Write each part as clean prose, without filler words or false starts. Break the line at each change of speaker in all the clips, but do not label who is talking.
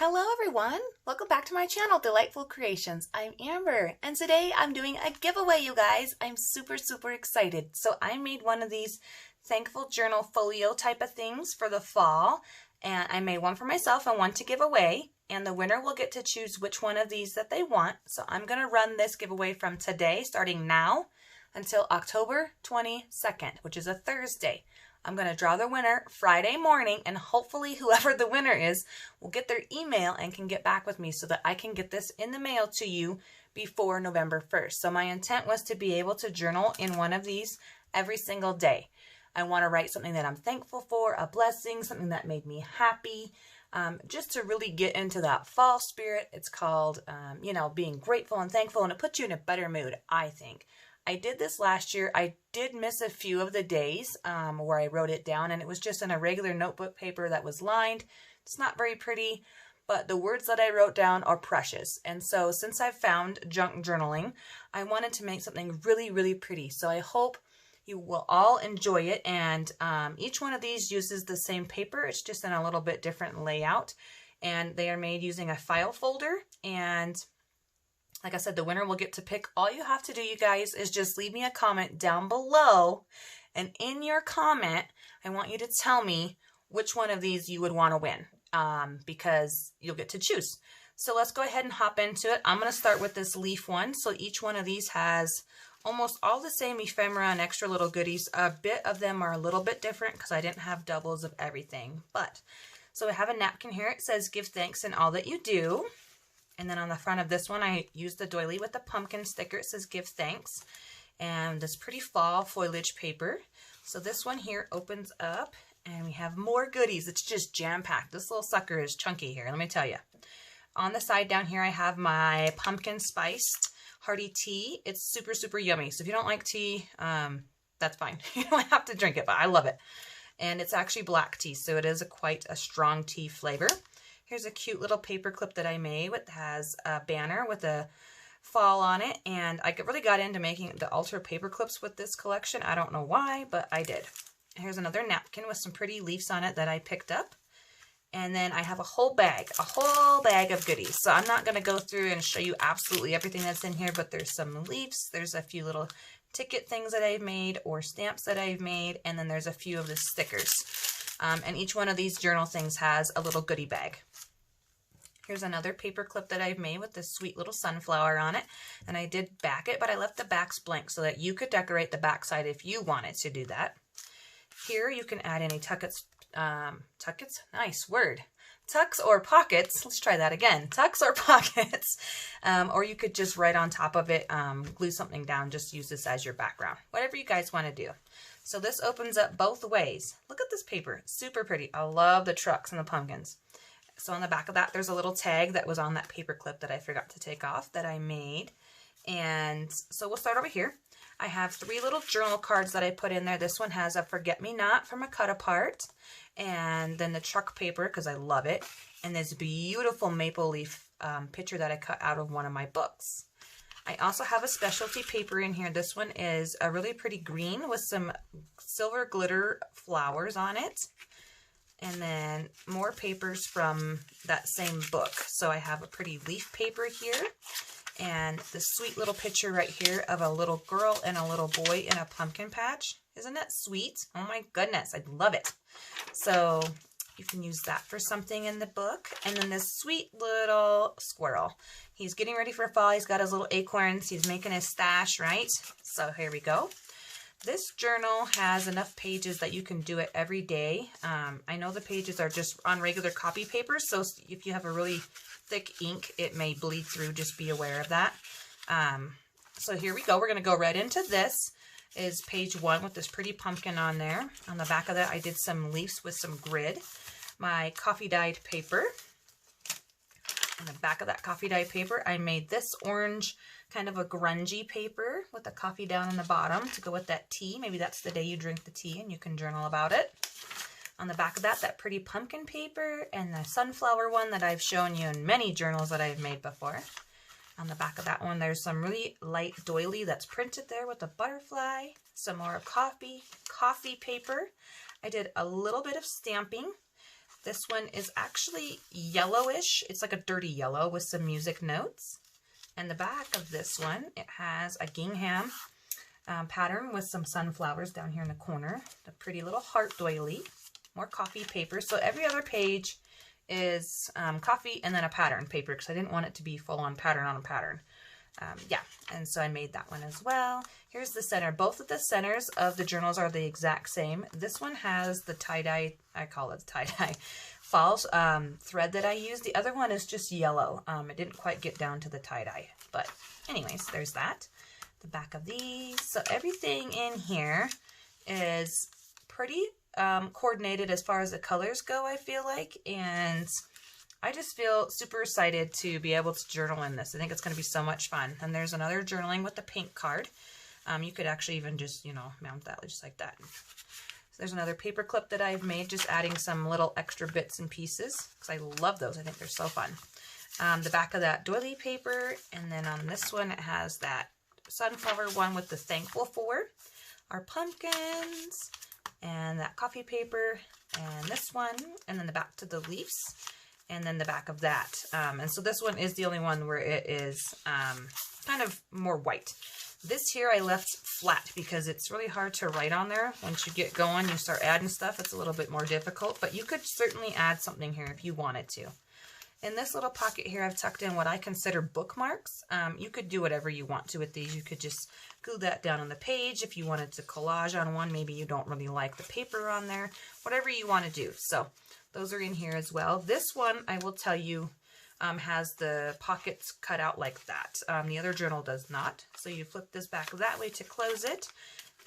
Hello everyone! Welcome back to my channel, Delightful Creations. I'm Amber, and today I'm doing a giveaway, you guys. I'm super excited. So I made one of these thankful journal folio type of things for the fall, and I made one for myself and one to give away, and the winner will get to choose which one of these that they want. So I'm going to run this giveaway from today, starting now, until October 22nd, which is a Thursday. I'm going to draw the winner Friday morning, and hopefully whoever the winner is will get their email and can get back with me so that I can get this in the mail to you before November 1st. So my intent was to be able to journal in one of these every single day. I want to write something that I'm thankful for, a blessing, something that made me happy, just to really get into that fall spirit. It's called, being grateful and thankful, and it puts you in a better mood, I think. I did this last year. I did miss a few of the days where I wrote it down, and it was just in a regular notebook paper that was lined. It's not very pretty, but the words that I wrote down are precious. And so since I've found junk journaling, I wanted to make something really pretty. So I hope you will all enjoy it. And each one of these uses the same paper. It's just in a little bit different layout. And they are made using a file folder. And like I said, the winner will get to pick. All you have to do, you guys, is just leave me a comment down below. And in your comment, I want you to tell me which one of these you would want to win, because you'll get to choose. So let's go ahead and hop into it. I'm going to start with this leaf one. So each one of these has almost all the same ephemera and extra little goodies. A bit of them are a little bit different because I didn't have doubles of everything. So I have a napkin here. It says, "Give thanks in all that you do." And then on the front of this one, I used the doily with the pumpkin sticker. It says, "Give thanks." And this pretty fall foliage paper. So this one here opens up, and we have more goodies. It's just jam-packed. This little sucker is chunky here, let me tell you. On the side down here, I have my pumpkin spiced hearty tea. It's super yummy. So if you don't like tea, that's fine. You don't have to drink it, but I love it. And it's actually black tea, so it is quite a strong tea flavor. Here's a cute little paper clip that I made. It has a banner with a fall on it, and I really got into making the ultra paper clips with this collection. I don't know why, but I did. Here's another napkin with some pretty leaves on it that I picked up. And then I have a whole bag of goodies. So I'm not going to go through and show you absolutely everything that's in here, but there's some leaves. There's a few little ticket things that I've made or stamps that I've made, and then there's a few of the stickers. And each one of these journal things has a little goodie bag. Here's another paper clip that I've made with this sweet little sunflower on it. And I did back it, but I left the backs blank so that you could decorate the back side if you wanted to do that. Here you can add any tuckets, nice word, tucks or pockets. Let's try that again, tucks or pockets. Or you could just write on top of it, glue something down, just use this as your background. Whatever you guys want to do. So this opens up both ways. Look at this paper, super pretty. I love the trucks and the pumpkins. So on the back of that, there's a little tag that was on that paper clip that I forgot to take off that I made. And so we'll start over here. I have 3 little journal cards that I put in there. This one has a forget-me-not from a cut-apart, and then the truck paper, because I love it, and this beautiful maple leaf picture that I cut out of one of my books. I also have a specialty paper in here. This one is a really pretty green with some silver glitter flowers on it. And then more papers from that same book. So I have a pretty leaf paper here. And this sweet little picture right here of a little girl and a little boy in a pumpkin patch. Isn't that sweet? Oh my goodness, I love it. So you can use that for something in the book. And then this sweet little squirrel. He's getting ready for fall. He's got his little acorns. He's making his stash, right? So here we go. This journal has enough pages that you can do it every day. I know the pages are just on regular copy paper, so if you have a really thick ink, it may bleed through. Just be aware of that. So here we go. We're going to go right into this. Is page 1 with this pretty pumpkin on there. On the back of that, I did some leaves with some grid. My coffee dyed paper. On the back of that coffee dye paper, I made this orange kind of a grungy paper with the coffee down in the bottom to go with that tea. Maybe that's the day you drink the tea and you can journal about it. On the back of that, that pretty pumpkin paper and the sunflower one that I've shown you in many journals that I've made before. On the back of that one, there's some really light doily that's printed there with a butterfly. Some more coffee paper. I did a little bit of stamping. This one is actually yellowish. It's like a dirty yellow with some music notes. And the back of this one, it has a gingham pattern with some sunflowers down here in the corner. The pretty little heart doily. More coffee paper. So every other page is coffee and then a pattern paper because I didn't want it to be full on pattern on a pattern. Yeah, and so I made that one as well. Here's the center. Both of the centers of the journals are the exact same. This one has the tie-dye, I call it tie-dye, false thread that I used. The other one is just yellow. It didn't quite get down to the tie-dye. But anyways, there's that. The back of these. So everything in here is pretty coordinated as far as the colors go, I feel like. And I just feel super excited to be able to journal in this. I think it's going to be so much fun. And there's another journaling with the pink card. You could actually even just, you know, mount that just like that. So there's another paper clip that I've made, just adding some little extra bits and pieces because I love those. I think they're so fun. The back of that doily paper, and then on this one it has that sunflower one with the thankful for, our pumpkins, and that coffee paper, and this one, and then the back to the leaves. And then the back of that. And so this one is the only one where it is kind of more white. This here I left flat because it's really hard to write on there. Once you get going, you start adding stuff, it's a little bit more difficult. But you could certainly add something here if you wanted to. In this little pocket here, I've tucked in what I consider bookmarks. You could do whatever you want to with these. You could just glue that down on the page. If you wanted to collage on one, maybe you don't really like the paper on there. Whatever you want to do. So those are in here as well. This one, I will tell you, has the pockets cut out like that. The other journal does not. So you flip this back that way to close it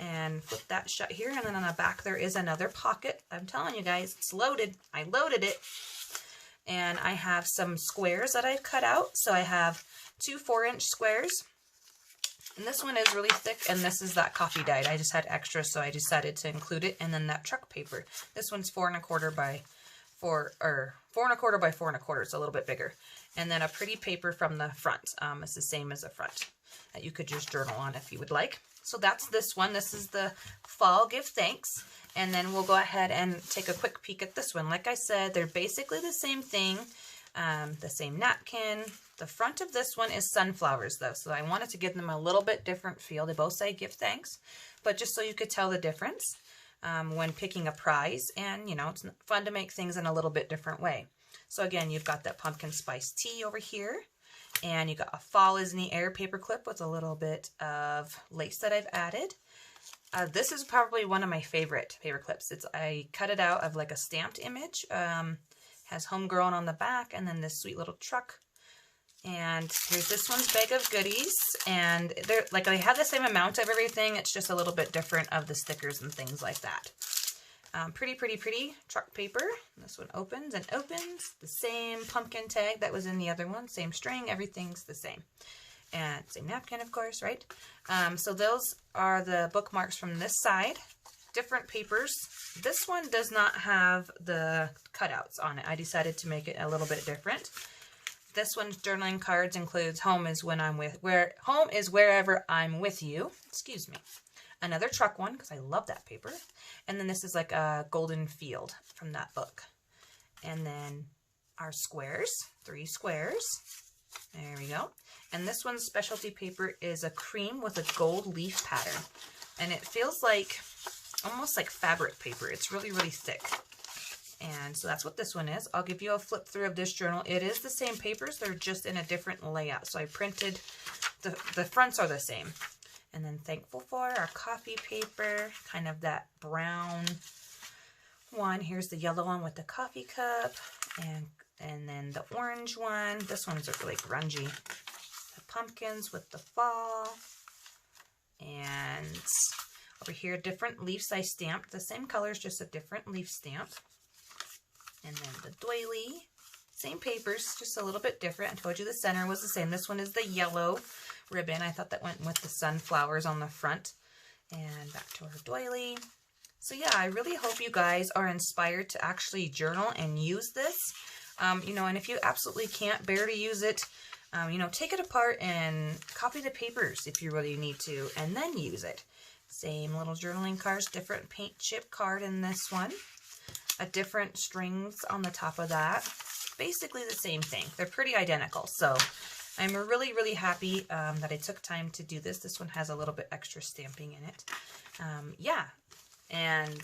and flip that shut here. And then on the back, there is another pocket. I'm telling you guys, it's loaded. I loaded it. And I have some squares that I've cut out. So I have 2 4-inch squares. And this one is really thick, and this is that coffee dyed. I just had extra, so I decided to include it. And then that truck paper. This one's 4 1/4 by 4 1/4 by 4 1/4. It's a little bit bigger. And then a pretty paper from the front. It's the same as the front that you could just journal on if you would like. So that's this one. This is the fall give thanks. And then we'll go ahead and take a quick peek at this one. Like I said, they're basically the same thing. The same napkin. The front of this one is sunflowers though. So I wanted to give them a little bit different feel. They both say give thanks. But just so you could tell the difference when picking a prize. And you know, it's fun to make things in a little bit different way. So again, you've got that pumpkin spice tea over here. And you got a fall is in the air paper clip with a little bit of lace that I've added. This is probably one of my favorite paper clips. I cut it out of like a stamped image. Has homegrown on the back, and then this sweet little truck. And here's this one's bag of goodies. And they're like, I have the same amount of everything. It's just a little bit different of the stickers and things like that. Pretty truck paper. This one opens and opens. The same pumpkin tag that was in the other one. Same string. Everything's the same. And same napkin, of course, right? So those are the bookmarks from this side. Different papers. This one does not have the cutouts on it. I decided to make it a little bit different. This one's journaling cards includes home is wherever I'm with you. Excuse me. Another truck one, because I love that paper. And then this is like a golden field from that book. And then our squares, 3 squares. There we go. And this one's specialty paper is a cream with a gold leaf pattern. And it feels like, almost like fabric paper. It's really thick. And so that's what this one is. I'll give you a flip through of this journal. It is the same papers. They're just in a different layout. So I printed, the fronts are the same. And then thankful for our coffee paper, kind of that brown one. Here's the yellow one with the coffee cup, and then the orange one. This one's really grungy. The pumpkins with the fall. And over here, different leaves I stamped. The same colors, just a different leaf stamp. And then the doily. Same papers, just a little bit different. I told you the center was the same. This one is the yellow ribbon. I thought that went with the sunflowers on the front. And back to our doily. So yeah, I really hope you guys are inspired to actually journal and use this. You know, and if you absolutely can't bear to use it, you know, take it apart and copy the papers if you really need to, and then use it. Same little journaling cards, different paint chip card in this one. a different strings on the top of that. Basically the same thing. They're pretty identical. So I'm really, really happy that I took time to do this. This one has a little bit extra stamping in it. Yeah, and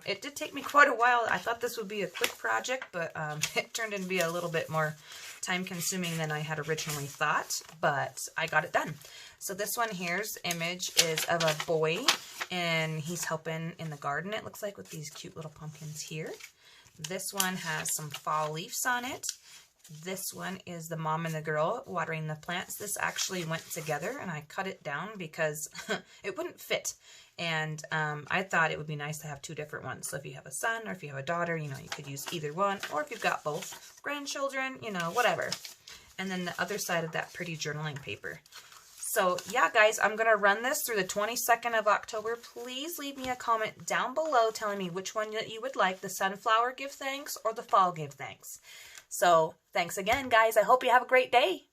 it did take me quite a while. I thought this would be a quick project, but it turned into be a little bit more time consuming than I had originally thought, but I got it done. So this one here's image is of a boy, and he's helping in the garden, it looks like, with these cute little pumpkins here. This one has some fall leaves on it. This one is the mom and the girl watering the plants. This actually went together, and I cut it down because it wouldn't fit. And I thought it would be nice to have two different ones. So if you have a son or if you have a daughter, you know, you could use either one. Or if you've got both, grandchildren, you know, whatever. And then the other side of that pretty journaling paper. So yeah, guys, I'm going to run this through the 22nd of October. Please leave me a comment down below telling me which one that you would like, the sunflower give thanks or the fall give thanks. So thanks again, guys. I hope you have a great day.